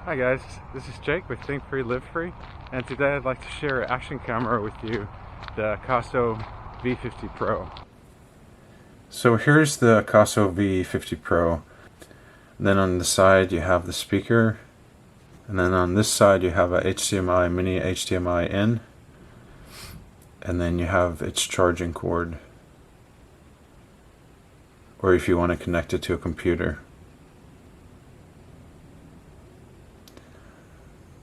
Hi guys, this is Jake with Think Free Live Free, and today I'd like to share an action camera with you, the Akaso V50 Pro. So here's the Akaso V50 Pro. And then on the side you have the speaker, and then on this side you have a HDMI, mini HDMI in, and then you have its charging cord, or if you want to connect it to a computer.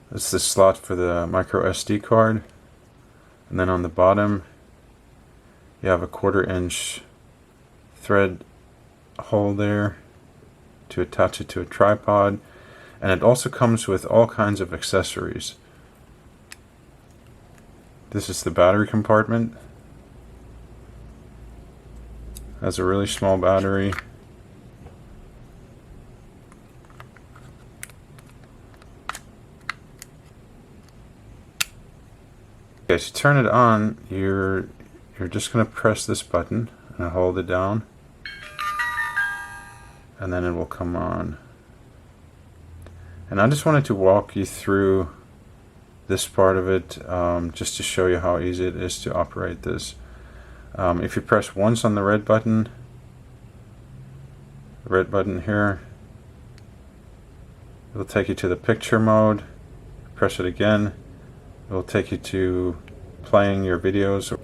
It's the slot for the micro SD card, and then on the bottom you have a 1/4-inch thread hole there to attach it to a tripod, and it also comes with all kinds of accessories. This is the battery compartment. Has a really small battery. Okay, to turn it on, you're just going to press this button and hold it down, and then it will come on. And I just wanted to walk you through this part of it, just to show you how easy it is to operate this. If you press once on the red button here, it'll take you to the picture mode. Press it again, it will take you to playing your videos.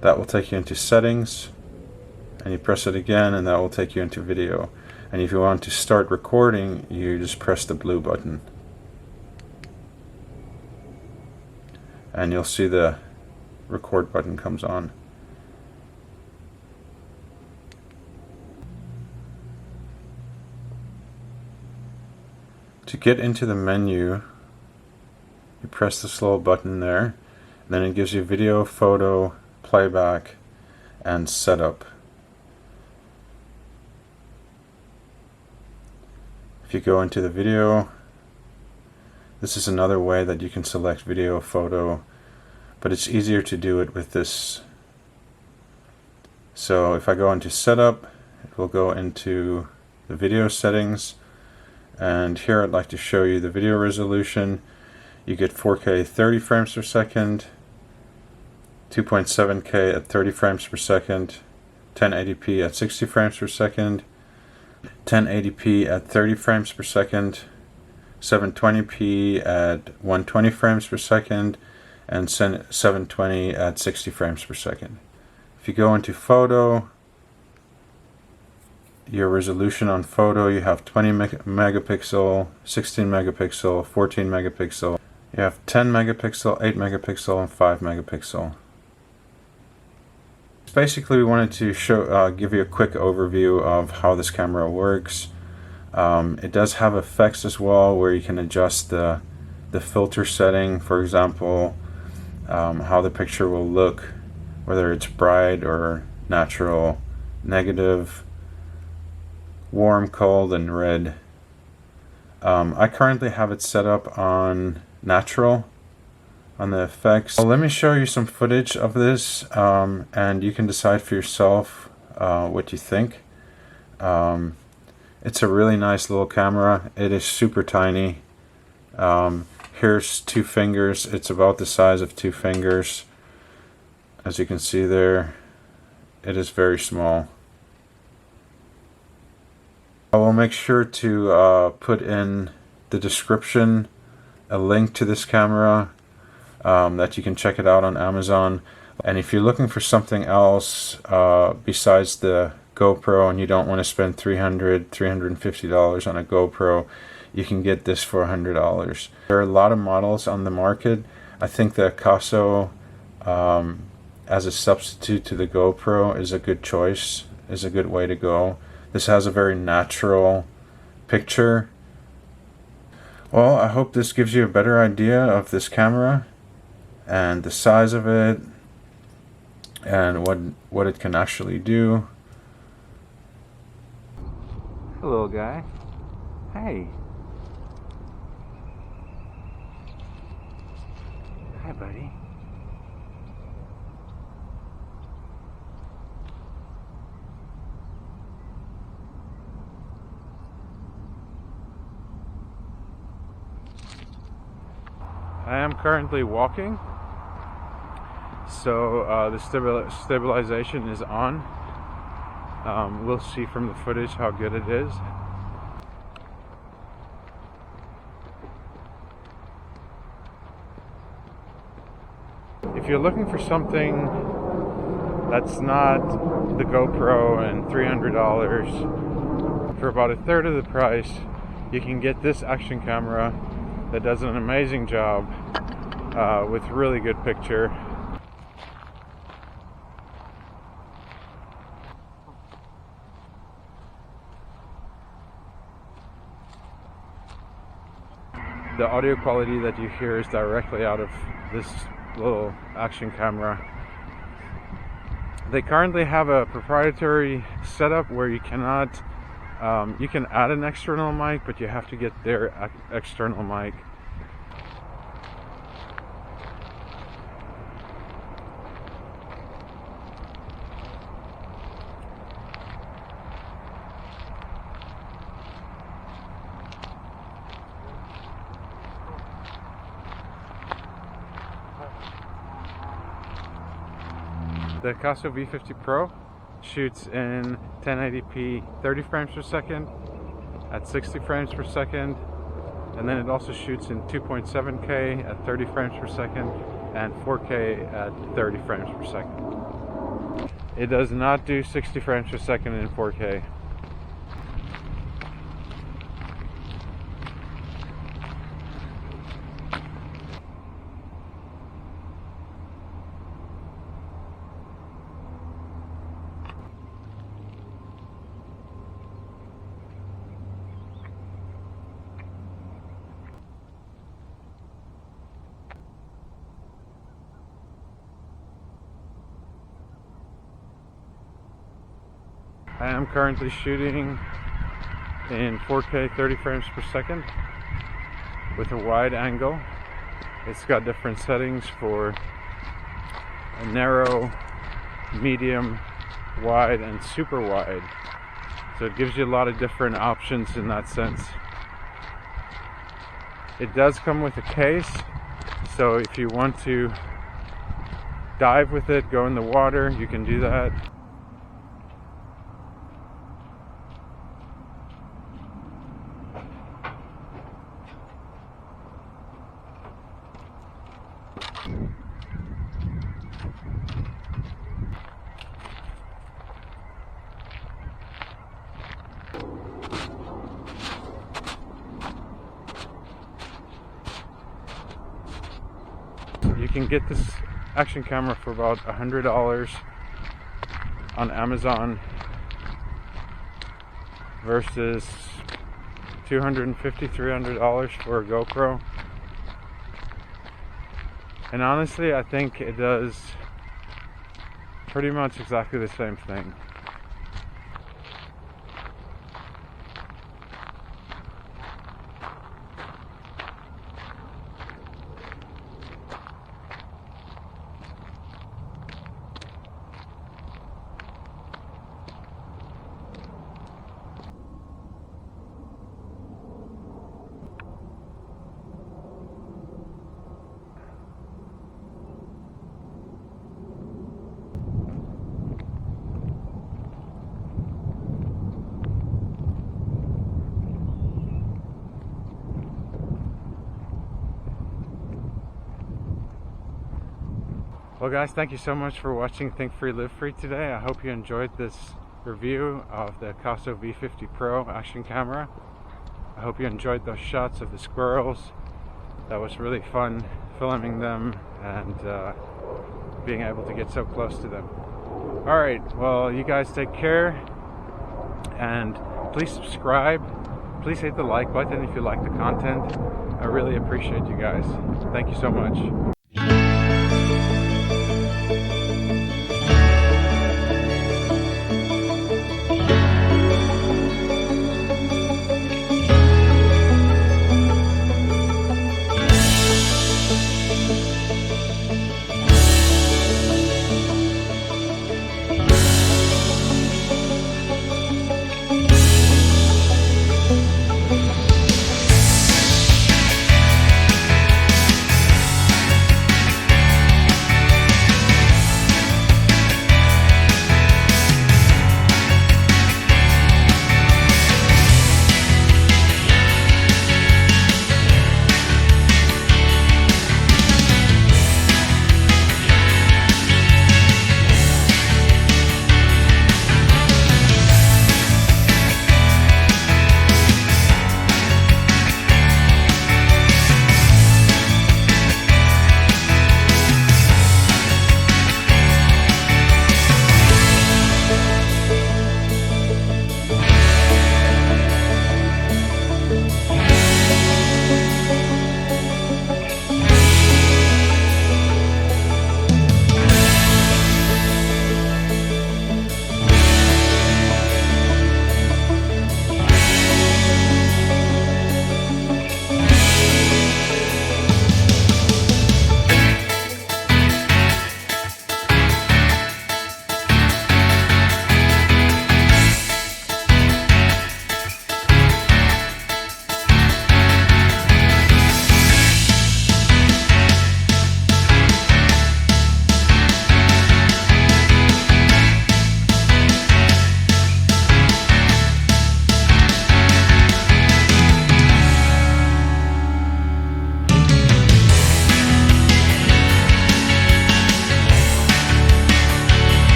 That will take you into settings, and you press it again and that will take you into video. And if you want to start recording, you just press the blue button and you'll see the record button comes on. To get into the menu, you press this little button there, and then it gives you video, photo, playback, and setup. If you go into the video, this is another way that you can select video, photo, but it's easier to do it with this. So if I go into setup, it will go into the video settings, and here I'd like to show you the video resolution. You get 4K 30 frames per second, 2.7K at 30 frames per second, 1080p at 60 frames per second, 1080p at 30 frames per second, 720p at 120 frames per second, and 720 at 60 frames per second. If you go into photo, your resolution on photo, you have 20 megapixel, 16 megapixel, 14 megapixel. You have 10 megapixel, 8 megapixel, and 5 megapixel. Basically, we wanted to give you a quick overview of how this camera works. It does have effects as well, where you can adjust the filter setting. For example, how the picture will look, whether it's bright or natural, negative, warm, cold, and red. I currently have it set up on natural on the effects. Well, let me show you some footage of this, and you can decide for yourself what you think. It's a really nice little camera. It is super tiny. Here's 2 fingers. It's about the size of 2 fingers. As you can see there, it is very small. I will make sure to put in the description a link to this camera, that you can check it out on Amazon. And if you're looking for something else besides the GoPro, and you don't want to spend $350 on a GoPro, you can get this for $100. There are a lot of models on the market. I think the Akaso as a substitute to the GoPro is a good choice, is a good way to go. This has a very natural picture. Well, I hope this gives you a better idea of this camera and the size of it and what it can actually do. Hello, guy. Hey. Hi, buddy. I am currently walking, so the stabilization is on. We'll see from the footage how good it is. If you're looking for something that's not the GoPro and $300 for about a third of the price, you can get this action camera that does an amazing job with really good picture. The audio quality that you hear is directly out of this little action camera. They currently have a proprietary setup where you cannot, you can add an external mic, but you have to get their external mic. The Akaso V50 Pro shoots in 1080p 30 frames per second at 60 frames per second, and then it also shoots in 2.7K at 30 frames per second and 4K at 30 frames per second. It does not do 60 frames per second in 4K. I am currently shooting in 4K 30 frames per second with a wide angle. It's got different settings for a narrow, medium, wide, and super wide. So it gives you a lot of different options in that sense. It does come with a case, so if you want to dive with it, go in the water, you can do that. You can get this action camera for about $100 on Amazon versus $250, $300 for a GoPro. And honestly, I think it does pretty much exactly the same thing. Well guys, thank you so much for watching Think Free Live Free today. I hope you enjoyed this review of the Akaso V50 Pro action camera. I hope you enjoyed those shots of the squirrels. That was really fun filming them and being able to get so close to them. Alright, well you guys take care and please subscribe. Please hit the like button if you like the content. I really appreciate you guys. Thank you so much.